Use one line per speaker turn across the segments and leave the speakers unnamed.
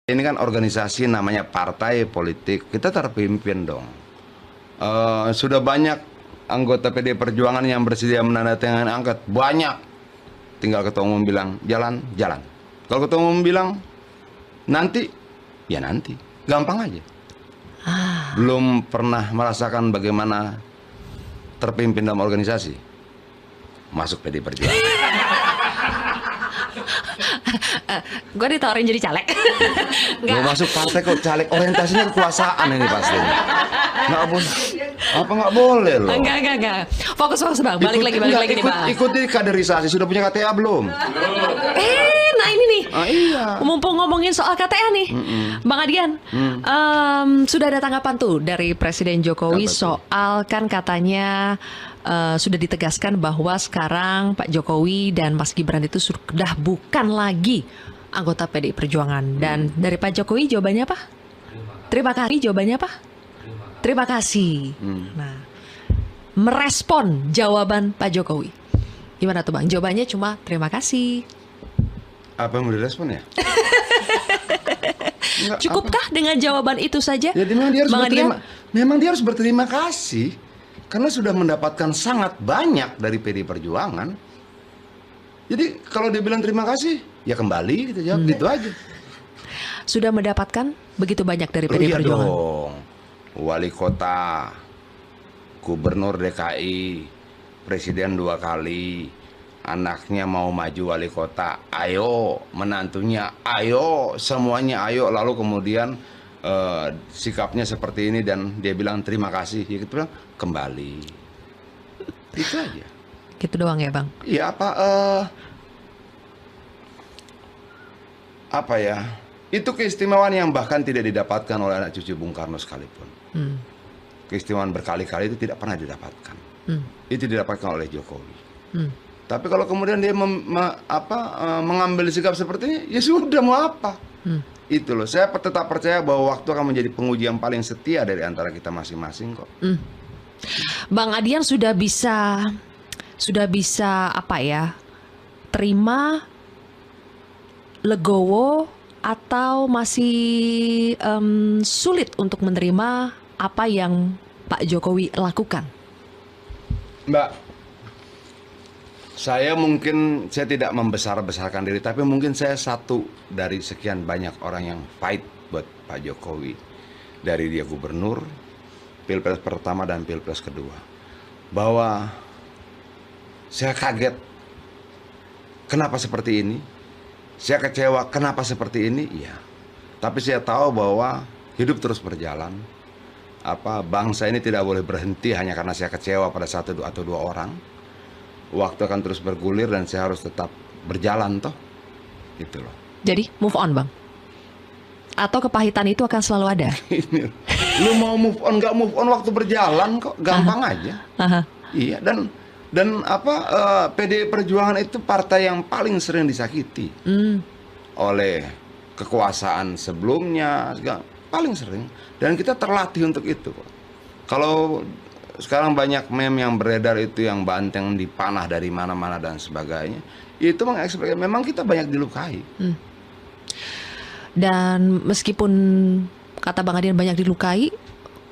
Ini kan organisasi namanya partai politik, kita terpimpin dong. Sudah banyak anggota PD Perjuangan yang bersedia menandatangani angket, banyak. Tinggal ketua umum bilang jalan, jalan. Kalau ketua umum bilang nanti, ya nanti. Gampang aja. Belum pernah merasakan bagaimana terpimpin dalam organisasi. Masuk PD Perjuangan.
Gue ditawarin jadi caleg.
Mau masuk partai kok caleg, orientasinya kekuasaan ini pasti. Nggak boleh. Apa nggak boleh loh?
Enggak. Fokus bang. Balik lagi nih bang.
Ikuti kaderisasi. Sudah punya KTA belum?
Nah ini nih.
Iya.
Mumpung ngomongin soal KTA nih, Bang Adian, sudah ada tanggapan tuh dari Presiden Jokowi soal kan katanya sudah ditegaskan bahwa sekarang Pak Jokowi dan Mas Gibran itu sudah bukan lagi anggota PDI Perjuangan. Dan dari Pak Jokowi jawabannya apa? Terima kasih. Jawabannya apa? Terima kasih. Nah, merespon jawaban Pak Jokowi. Gimana tuh Bang? Jawabannya cuma terima kasih.
Apa yang mau direspon ya?
Cukupkah dengan jawaban itu saja?
Ya, memang dia harus berterima kasih karena sudah mendapatkan sangat banyak dari PD Perjuangan. Jadi kalau dia bilang terima kasih, ya kembali kita jawab gitu aja.
Sudah mendapatkan begitu banyak dari PD Perjuangan.
Dong. Wali kota, gubernur DKI, presiden 2 kali, anaknya mau maju wali kota, ayo, menantunya, ayo, semuanya ayo. Lalu kemudian sikapnya seperti ini dan dia bilang terima kasih, ya kita bilang kembali. Itu aja.
Gitu doang ya Bang?
Iya apa ya? Itu keistimewaan yang bahkan tidak didapatkan oleh anak cucu Bung Karno sekalipun. Keistimewaan berkali-kali itu tidak pernah didapatkan. Itu didapatkan oleh Jokowi. Tapi kalau kemudian dia mengambil sikap seperti ini, ya sudah mau apa? Itu loh. Saya tetap percaya bahwa waktu akan menjadi penguji yang paling setia dari antara kita masing-masing kok.
Bang Adian sudah bisa apa ya? Terima, legowo, atau masih sulit untuk menerima apa yang Pak Jokowi lakukan?
Mbak, saya tidak membesar-besarkan diri, tapi mungkin saya satu dari sekian banyak orang yang fight buat Pak Jokowi. Dari dia gubernur, Pilpres pertama dan Pilpres kedua. Bahwa saya kaget, kenapa seperti ini? Saya kecewa, kenapa seperti ini? Iya. Tapi saya tahu bahwa hidup terus berjalan. Bangsa ini tidak boleh berhenti hanya karena saya kecewa pada satu atau dua orang. Waktu akan terus bergulir dan saya harus tetap berjalan toh. Gitu loh. Jadi
move on Bang? Atau kepahitan itu akan selalu ada?
Lu mau move on nggak move on waktu berjalan kok, gampang aja. Iya, dan PDI Perjuangan itu partai yang paling sering disakiti oleh kekuasaan sebelumnya, paling sering. Dan kita terlatih untuk itu. Kalau sekarang banyak meme yang beredar itu yang banteng dipanah dari mana-mana dan sebagainya, itu mengekspresikan memang kita banyak dilukai.
Dan meskipun kata Bang Adian banyak dilukai,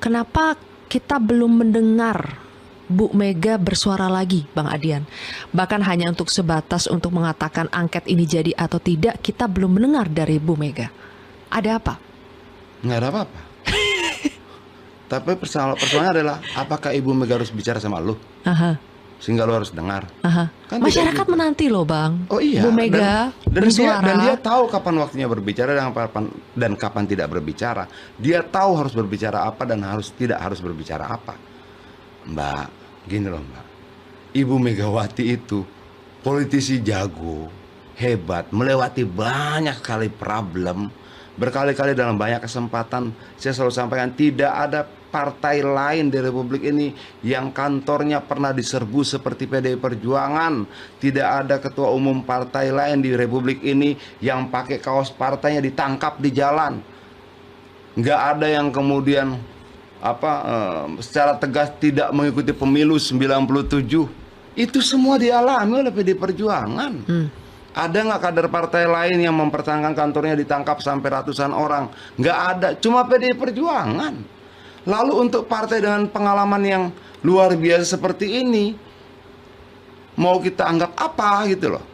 kenapa kita belum mendengar Bu Mega bersuara lagi, Bang Adian? Bahkan hanya untuk sebatas untuk mengatakan angket ini jadi atau tidak, kita belum mendengar dari Bu Mega. Ada apa?
Nggak ada apa-apa. Tapi persoalannya adalah, apakah Ibu Mega harus bicara sama lu? Sehingga lu harus dengar.
Kan masyarakat menanti loh Bang.
Oh iya.
Bu Mega bersuara.
Dan dia tahu kapan waktunya berbicara dan kapan tidak berbicara. Dia tahu harus berbicara apa dan tidak harus berbicara apa. Mbak, gini loh Mbak, Ibu Megawati itu politisi jago, hebat, melewati banyak kali problem, berkali-kali dalam banyak kesempatan. Saya selalu sampaikan, tidak ada partai lain di Republik ini yang kantornya pernah diserbu seperti PDI Perjuangan. Tidak ada ketua umum partai lain di Republik ini yang pakai kaos partainya ditangkap di jalan. Nggak ada yang kemudian secara tegas tidak mengikuti pemilu 97. Itu semua dialami oleh PDI Perjuangan. Ada nggak kader partai lain yang mempertahankan kantornya ditangkap sampai ratusan orang? Nggak ada, cuma PDI Perjuangan. Lalu untuk partai dengan pengalaman yang luar biasa seperti ini, mau kita anggap apa gitu loh?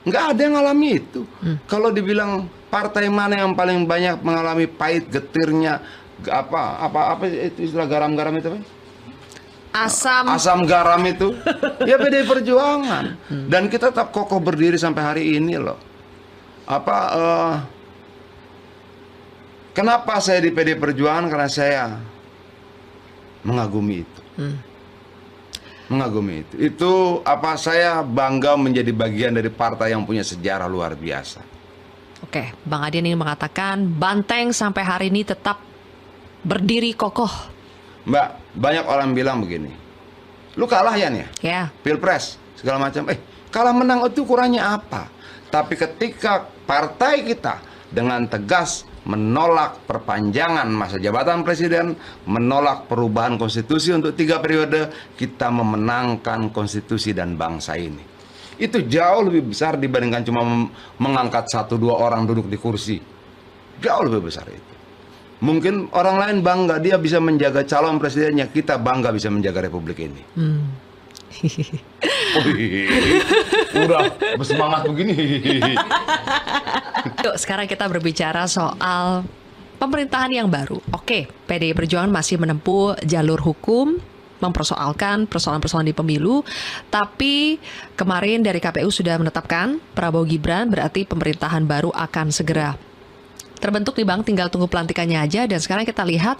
Nggak ada yang ngalami itu. Kalau dibilang partai mana yang paling banyak mengalami pahit getirnya, apa itu istilah garam-garam itu apa? Asam garam itu ya PDI Perjuangan. Dan kita tetap kokoh berdiri sampai hari ini loh. Kenapa saya di PDI Perjuangan? Karena saya mengagumi itu. Mengagumi itu. Saya bangga menjadi bagian dari partai yang punya sejarah luar biasa.
Oke, Bang Adian ingin mengatakan Banteng sampai hari ini tetap berdiri kokoh.
Mbak, banyak orang bilang begini, lu kalah ya nih
Ya.
Pilpres segala macam. Kalah menang itu ukurannya apa? Tapi ketika partai kita dengan tegas menolak perpanjangan masa jabatan presiden, menolak perubahan konstitusi untuk 3 periode, kita memenangkan konstitusi dan bangsa ini. Itu jauh lebih besar dibandingkan cuma mengangkat 1-2 orang duduk di kursi. Jauh lebih besar itu. Mungkin orang lain bangga dia bisa menjaga calon presidennya, kita bangga bisa menjaga republik ini. Udah bersemangat begini.
Yuk, sekarang kita berbicara soal pemerintahan yang baru. Oke, PDI Perjuangan masih menempuh jalur hukum, mempersoalkan persoalan-persoalan di pemilu, tapi kemarin dari KPU sudah menetapkan Prabowo Gibran, berarti pemerintahan baru akan segera terbentuk nih Bang, tinggal tunggu pelantikannya aja. Dan sekarang kita lihat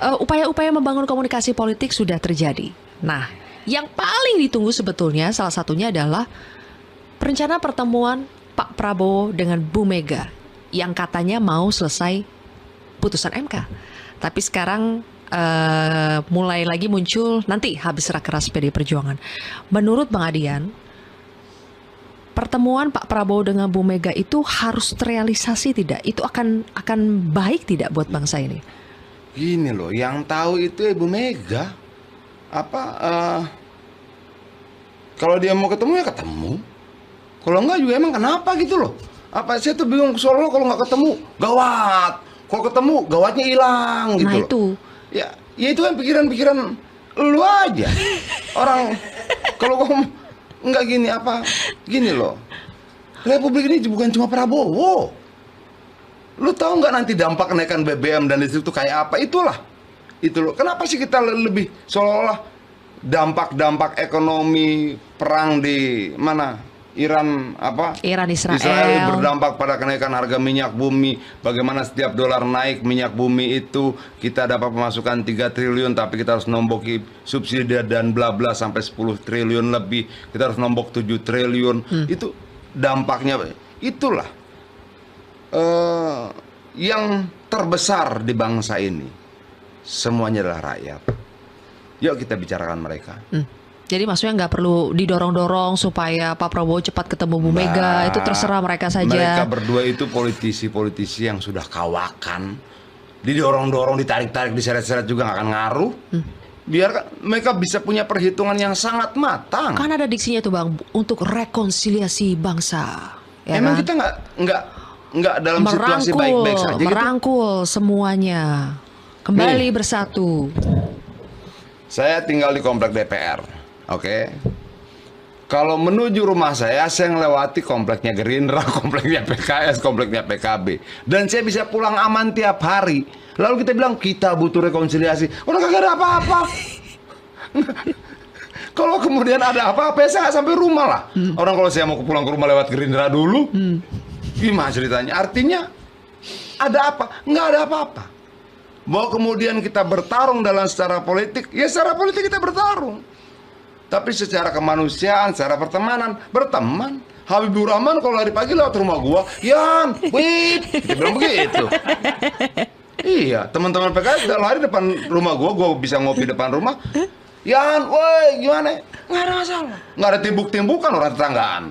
upaya-upaya membangun komunikasi politik sudah terjadi. Nah, yang paling ditunggu sebetulnya salah satunya adalah rencana pertemuan Pak Prabowo dengan Bu Mega yang katanya mau selesai putusan MK. Tapi sekarang mulai lagi muncul nanti habis rakernas PDI Perjuangan. Menurut Bang Adian, pertemuan Pak Prabowo dengan Bu Mega itu harus terrealisasi tidak? Itu akan baik tidak buat bangsa ini?
Gini loh, yang tahu itu Ibu Mega. Kalau dia mau ketemu ya ketemu. Kalau enggak juga emang kenapa gitu loh? Saya tuh bingung soalnya kalau nggak ketemu gawat. Kalau ketemu gawatnya hilang gitu.
Nah
loh.
itu.
Ya itu kan pikiran-pikiran lu aja. Orang kalau enggak gini loh. Republik ini bukan cuma Prabowo. Lu tahu nggak nanti dampak kenaikan BBM dan listrik itu kayak apa? Itu loh. Kenapa sih kita lebih seolah-olah dampak ekonomi perang di mana? Iran Israel berdampak pada kenaikan harga minyak bumi. Bagaimana setiap dolar naik minyak bumi itu kita dapat pemasukan 3 triliun, tapi kita harus nomboki subsidi dan bla bla sampai 10 triliun lebih. Kita harus nombok 7 triliun. Itu dampaknya. Itulah yang terbesar di bangsa ini. Semuanya adalah rakyat. Yuk kita bicarakan mereka.
Jadi maksudnya nggak perlu didorong-dorong supaya Pak Prabowo cepat ketemu Bu Mega, itu terserah mereka saja.
Mereka berdua itu politisi-politisi yang sudah kawakan. Didorong-dorong, ditarik-tarik, diseret-seret juga nggak akan ngaruh. Biar mereka bisa punya perhitungan yang sangat matang.
Kan ada diksinya tuh Bang, untuk rekonsiliasi bangsa. Ya
Emang
kan?
kita nggak dalam situasi baik-baik saja gitu?
Merangkul semuanya, kembali bersatu.
Saya tinggal di komplek DPR. Oke. Kalau menuju rumah saya ngelewati kompleknya Gerindra, kompleknya PKS, kompleknya PKB. Dan saya bisa pulang aman tiap hari. Lalu kita bilang kita butuh rekonsiliasi. Orang kagak ada apa-apa. Kalau kemudian ada apa-apa, saya nggak sampai rumah lah. Orang kalau saya mau pulang ke rumah lewat Gerindra dulu, gimana ceritanya? Artinya ada apa? Nggak ada apa-apa. Bahwa kemudian kita bertarung dalam secara politik, ya secara politik kita bertarung. Tapi secara kemanusiaan, secara pertemanan, berteman. Habibur Rahman kalau hari pagi lewat rumah gua, Yan, wip, dia bilang begitu. Iya, teman-teman PKS udah lari depan rumah gua bisa ngopi depan rumah. Yan, woi, gimana? Nggak ada masalah. Nggak ada timbuk-timbukan orang tetanggaan.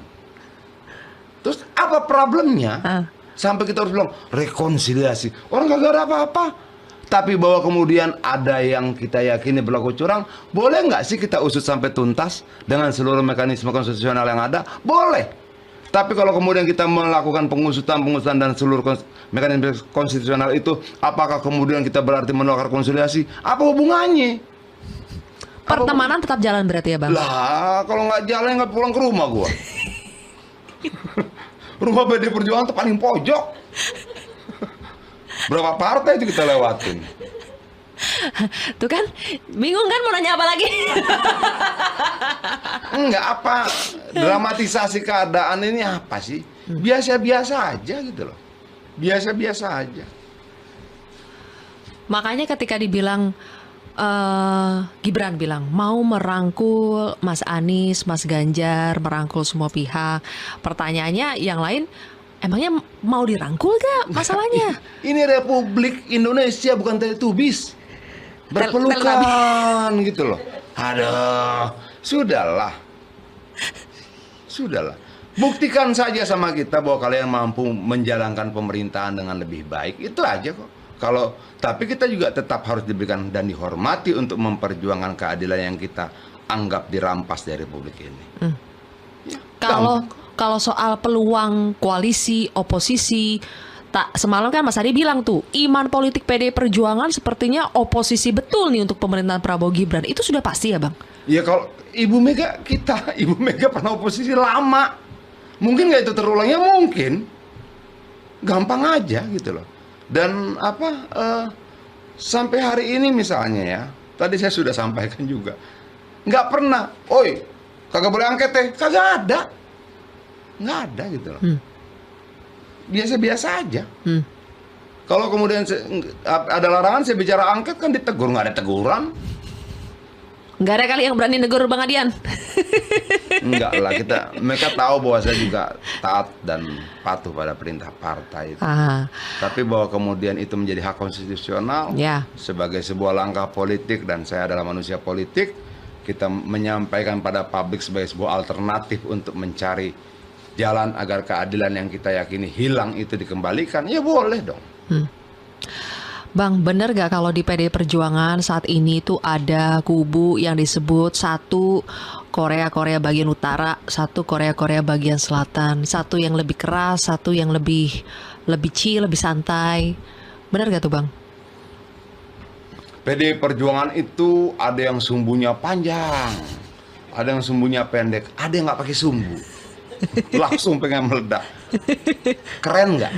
Terus apa problemnya? Sampai kita harus bilang rekonsiliasi. Orang kagak ada apa-apa. Tapi bahwa kemudian ada yang kita yakini berlaku curang, boleh nggak sih kita usut sampai tuntas dengan seluruh mekanisme konstitusional yang ada? Boleh. Tapi kalau kemudian kita melakukan pengusutan dan seluruh mekanisme konstitusional itu, apakah kemudian kita berarti menolak konsolidasi? Apa hubungannya?
Pertemanan tetap jalan berarti ya Bang?
Lah, kalau nggak jalan nggak pulang ke rumah gua. Rumah PD Perjuangan tuh paling pojok. Berapa partai itu kita lewatin?
Tuh kan, bingung kan mau nanya apa lagi?
Enggak, apa dramatisasi keadaan ini apa sih? Biasa-biasa aja gitu loh. Biasa-biasa aja.
Makanya ketika dibilang Gibran bilang mau merangkul Mas Anies, Mas Ganjar, merangkul semua pihak. Pertanyaannya yang lain, emangnya mau dirangkul gak masalahnya?
Ini Republik Indonesia bukan Teletubbies. Berpelukan gitu loh. Aduh, sudahlah. Sudahlah. Buktikan saja sama kita bahwa kalian mampu menjalankan pemerintahan dengan lebih baik. Itu aja kok. Tapi kita juga tetap harus diberikan dan dihormati untuk memperjuangkan keadilan yang kita anggap dirampas dari Republik ini. Ya,
Kalau soal peluang koalisi, oposisi, semalam kan Mas Adi bilang tuh, iman politik PD Perjuangan sepertinya oposisi betul nih untuk pemerintahan Prabowo Gibran. Itu sudah pasti ya Bang?
Ya kalau Ibu Mega pernah oposisi lama. Mungkin nggak itu terulangnya, mungkin. Gampang aja gitu loh. Dan sampai hari ini misalnya ya, tadi saya sudah sampaikan juga, nggak pernah, oi, kagak boleh angket teh, kagak ada. Nggak ada gitu loh. Biasa-biasa aja. Kalau kemudian ada larangan saya bicara angket kan ditegur, nggak ada teguran.
Nggak ada kali yang berani negur Bang Adian.
Enggak lah, mereka tahu bahwa saya juga taat dan patuh pada perintah partai itu. Tapi bahwa kemudian itu menjadi hak konstitusional sebagai sebuah langkah politik, dan saya adalah manusia politik, kita menyampaikan pada publik sebagai sebuah alternatif untuk mencari jalan agar keadilan yang kita yakini hilang itu dikembalikan, ya boleh dong.
Bang, bener gak kalau di PD Perjuangan saat ini tuh ada kubu yang disebut satu Korea bagian utara, satu Korea bagian selatan, satu yang lebih keras, satu yang lebih chill, lebih santai. Bener gak tuh Bang?
PD Perjuangan itu ada yang sumbunya panjang, ada yang sumbunya pendek, ada yang nggak pakai sumbu. Langsung pengen meledak. Keren nggak?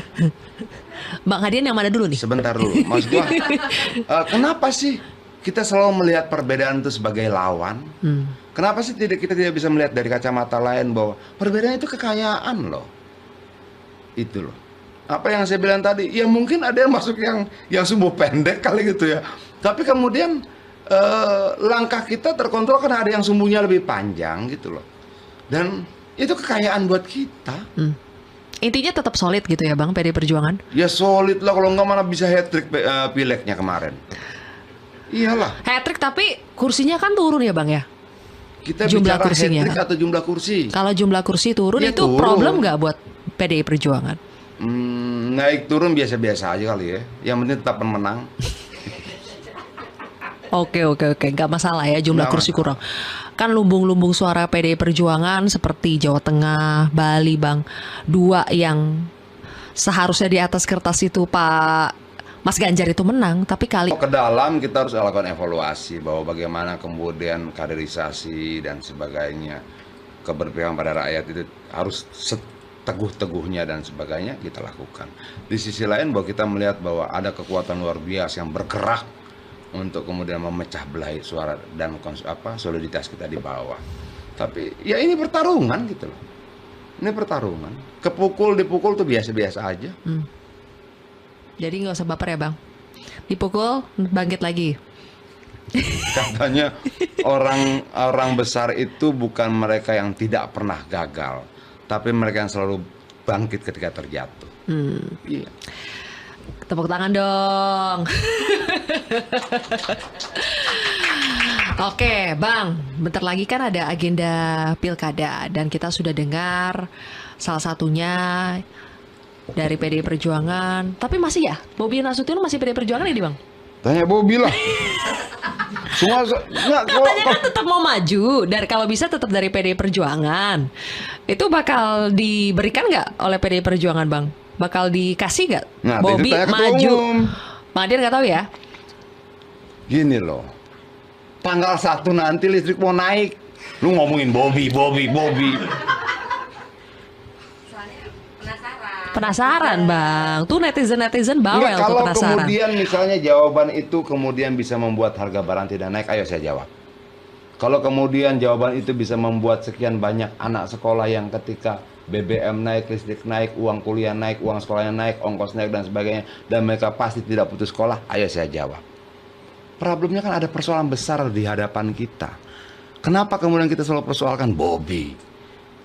Bang Hadian yang mana dulu nih?
Sebentar dulu, maksud gua, kenapa sih kita selalu melihat perbedaan itu sebagai lawan? Kenapa sih kita tidak bisa melihat dari kacamata lain bahwa perbedaan itu kekayaan loh? Itu loh. Apa yang saya bilang tadi, ya mungkin ada yang masuk yang sumbu pendek kali gitu ya. Tapi kemudian langkah kita terkontrol karena ada yang sumbunya lebih panjang gitu loh. Dan itu kekayaan buat kita.
Intinya tetap solid gitu ya Bang, PD Perjuangan?
Ya solid lah, kalau nggak mana bisa hat-trick pileknya kemarin. Iyalah.
Hat-trick tapi kursinya kan turun ya Bang ya?
Kita
jumlah
bicara
kursinya
hat-trick atau jumlah kursi?
Kalau jumlah kursi turun
ya,
itu
turun.
Problem nggak buat PD Perjuangan?
Naik turun biasa-biasa aja kali ya. Yang penting tetap menang.
Oke, nggak masalah ya jumlah kursi kurang. Kan lumbung-lumbung suara PD Perjuangan seperti Jawa Tengah, Bali Bang, dua yang seharusnya di atas kertas itu Pak Mas Ganjar itu menang, tapi
ke dalam kita harus lakukan evaluasi bahwa bagaimana kemudian kaderisasi dan sebagainya, keberpihakan pada rakyat itu harus teguh-teguhnya dan sebagainya kita lakukan. Di sisi lain bahwa kita melihat bahwa ada kekuatan luar biasa yang bergerak untuk kemudian memecah belah suara dan soliditas kita di bawah. Tapi ya ini pertarungan gitu loh. Ini pertarungan. Dipukul tuh biasa-biasa aja.
Jadi nggak usah baper ya Bang. Dipukul, bangkit lagi.
Katanya orang besar itu bukan mereka yang tidak pernah gagal, tapi mereka yang selalu bangkit ketika terjatuh. Iya.
Tepuk tangan dong. Oke, Bang. Bentar lagi kan ada agenda pilkada dan kita sudah dengar salah satunya dari PD Perjuangan. Tapi masih ya, Bobi Nasution masih PD Perjuangan ini, Bang?
Tanya Bobi lah.
Katanya kan tetap mau maju, kalau bisa tetap dari PD Perjuangan. Itu bakal diberikan nggak oleh PDI Perjuangan, Bang? Bakal dikasih nggak?
Nah,
Bobby
itu tanya ketua
maju.
umum.
Bang Adian nggak tahu ya?
Gini loh, tanggal 1 nanti listrik mau naik. Lu ngomongin Bobby.
Penasaran, Bang. Tuh netizen bawel
Enggak,
tuh
kalau
penasaran.
kemudian misalnya jawaban itu kemudian bisa membuat harga barang tidak naik, ayo saya jawab. Kalau kemudian jawaban itu bisa membuat sekian banyak anak sekolah yang ketika BBM naik, listrik naik, uang kuliah naik, uang sekolahnya naik, ongkos naik dan sebagainya, dan mereka pasti tidak putus sekolah, ayo saya jawab. Problemnya kan ada persoalan besar di hadapan kita. Kenapa kemudian kita selalu persoalkan Bobby?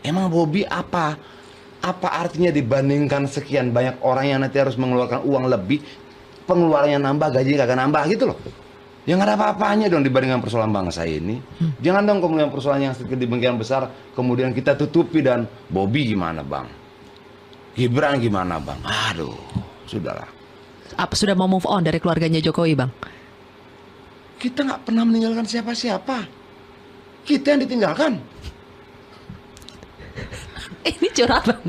Emang Bobby apa? Apa artinya dibandingkan sekian banyak orang yang nanti harus mengeluarkan uang lebih, pengeluarannya nambah, gajinya kagak nambah gitu loh. Ya nggak ada apa-apanya dong dibandingkan persoalan bangsa ini. Jangan dong kemudian persoalan yang sedikit demikian besar kemudian kita tutupi dan Bobby gimana bang? Gibran gimana bang? Aduh, sudahlah.
Apa sudah mau move on dari keluarganya Jokowi, Bang?
Kita nggak pernah meninggalkan siapa-siapa. Kita yang ditinggalkan.
Ini curhat, Bang.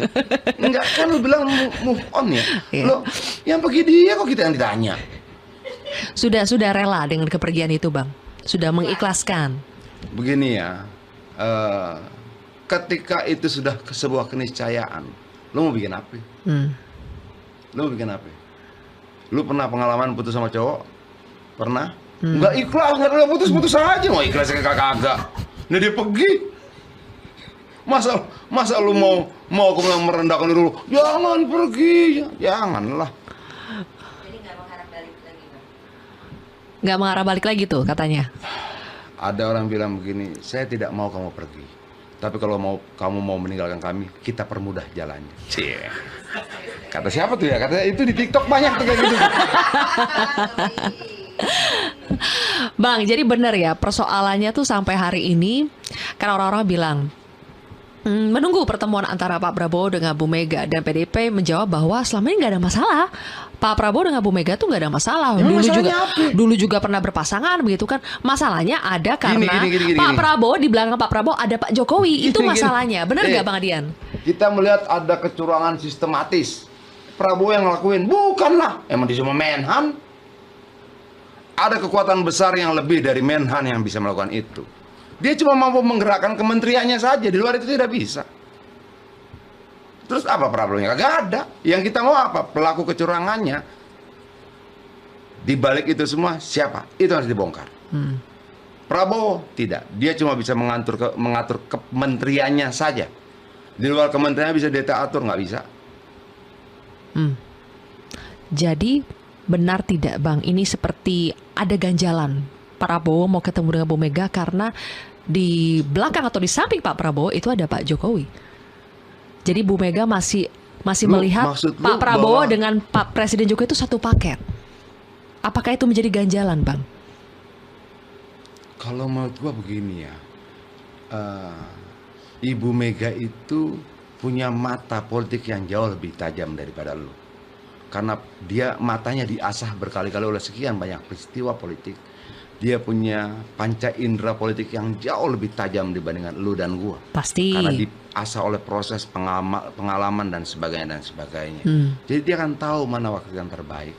Enggak, kan lu bilang move on ya.
Iya.
Lo yang pergi dia kok kita yang ditanya.
Sudah rela dengan kepergian itu, Bang. Sudah mengikhlaskan.
Begini ya, ketika itu sudah sebuah keniscayaan, lu mau bikin apa? Lu mau bikin apa? Lu pernah pengalaman putus sama cowok? Pernah? Enggak ikhlas, enggak putus aja, mau ikhlas kagak. Nah dia pergi. Masa lu mau aku merendahkan diri lu? Jangan pergi, janganlah.
Nggak mengharap balik lagi tuh katanya.
Ada orang bilang begini, saya tidak mau kamu pergi. Tapi kalau kamu mau meninggalkan kami, kita permudah jalannya. Cie. Kata siapa tuh ya? Kata itu di TikTok banyak tuh kayak gitu.
Bang, jadi benar ya persoalannya tuh sampai hari ini kan orang-orang bilang menunggu pertemuan antara Pak Prabowo dengan Bu Mega dan PDIP menjawab bahwa selama ini nggak ada masalah. Pak Prabowo dengan Bu Mega tuh nggak ada masalah. Dulu juga pernah berpasangan begitu kan. Masalahnya ada karena
Gini.
Pak Prabowo di belakang Pak Prabowo ada Pak Jokowi. Itu
Gini.
masalahnya. Benar nggak Bang Adian?
Kita melihat ada kecurangan sistematis. Prabowo yang ngelakuin, bukanlah. Emang dia cuma Menhan. Ada kekuatan besar yang lebih dari Menhan yang bisa melakukan itu. Dia cuma mampu menggerakkan kementeriannya saja, di luar itu tidak bisa. Terus apa problemnya? Kagak ada. Yang kita mau apa? Pelaku kecurangannya. Di balik itu semua siapa? Itu harus dibongkar. Prabowo tidak. Dia cuma bisa mengatur kementeriannya saja. Di luar kementeriannya bisa dia atur, nggak bisa.
Jadi benar tidak Bang? Ini seperti ada ganjalan. Prabowo mau ketemu dengan Bu Mega karena di belakang atau di samping Pak Prabowo itu ada Pak Jokowi. Jadi Bu Mega masih melihat Pak Prabowo dengan Pak Presiden Jokowi itu satu paket. Apakah itu menjadi ganjalan, Bang?
Kalau menurut gua begini ya, Ibu Mega itu punya mata politik yang jauh lebih tajam daripada lu. Karena dia matanya diasah berkali-kali oleh sekian banyak peristiwa politik. Dia punya panca indera politik yang jauh lebih tajam dibandingkan lu dan gua.
Pasti.
Karena diasah oleh proses pengalaman dan sebagainya. Jadi dia akan tahu mana waktu yang terbaik.